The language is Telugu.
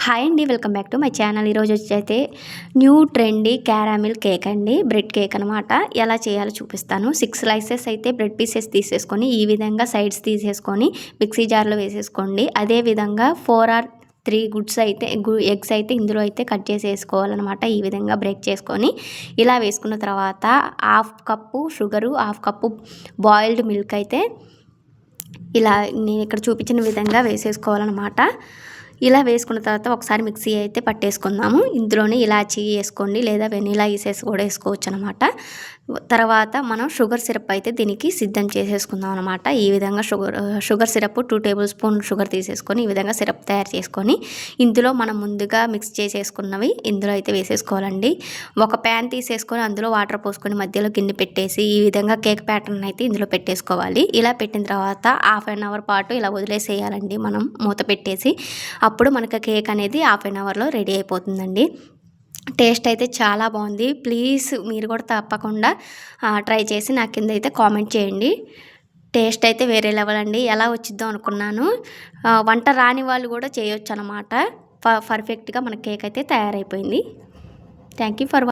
హాయ్ అండి, welcome back to my channel. ఈరోజు వచ్చైతే న్యూ ట్రెండీ క్యారామిల్ కేక్ అండి, బ్రెడ్ కేక్ అనమాట. ఎలా చేయాలో చూపిస్తాను. 6 స్లైసెస్ అయితే బ్రెడ్ పీసెస్ తీసేసుకొని ఈ విధంగా సైడ్స్ తీసేసుకొని మిక్సీ జార్లో వేసేసుకోండి. అదేవిధంగా 4 or 3 ఎగ్స్ అయితే ఇందులో అయితే కట్ చేసి వేసుకోవాలన్నమాట. ఈ విధంగా బ్రేక్ చేసుకొని ఇలా వేసుకున్న తర్వాత 1/2 cup sugar, 1/2 cup boiled milk అయితే ఇలా నేను ఇక్కడ చూపించిన విధంగా వేసేసుకోవాలన్నమాట. ఇలా వేసుకున్న తర్వాత ఒకసారి మిక్సీ అయితే పట్టేసుకుందాము. ఇందులోనే ఇలాచీ వేసుకోండి, లేదా వెనీలా ఈసెస్ కూడా వేసుకోవచ్చు అనమాట. తర్వాత మనం షుగర్ సిరప్ అయితే దీనికి సిద్ధం చేసేసుకుందాం అనమాట. ఈ విధంగా sugar syrup 2 table spoon sugar తీసేసుకొని ఈ విధంగా సిరప్ తయారు చేసుకొని ఇందులో మనం ముందుగా మిక్స్ చేసేసుకున్నవి ఇందులో అయితే వేసేసుకోవాలండి. ఒక ప్యాన్ తీసేసుకొని అందులో వాటర్ పోసుకొని మధ్యలో గిన్నె పెట్టేసి ఈ విధంగా కేక్ ప్యాటర్న్ అయితే ఇందులో పెట్టేసుకోవాలి. ఇలా పెట్టిన తర్వాత 1/2 an hour పాటు ఇలా వదిలేసేయాలండి మనం మూత పెట్టేసి. అప్పుడు మనకు కేక్ అనేది 1/2 an hourలో రెడీ అయిపోతుందండి. టేస్ట్ అయితే చాలా బాగుంది. ప్లీజ్ మీరు కూడా తప్పకుండా ట్రై చేసి నా కింద అయితే కామెంట్ చేయండి. టేస్ట్ అయితే వేరే లెవెల్ అండి. ఎలా వచ్చిద్దో అనుకున్నాను. వంట రాని వాళ్ళు కూడా చేయొచ్చు అనమాట. పర్ఫెక్ట్గా మన కేక్ అయితే తయారైపోయింది. Thank you for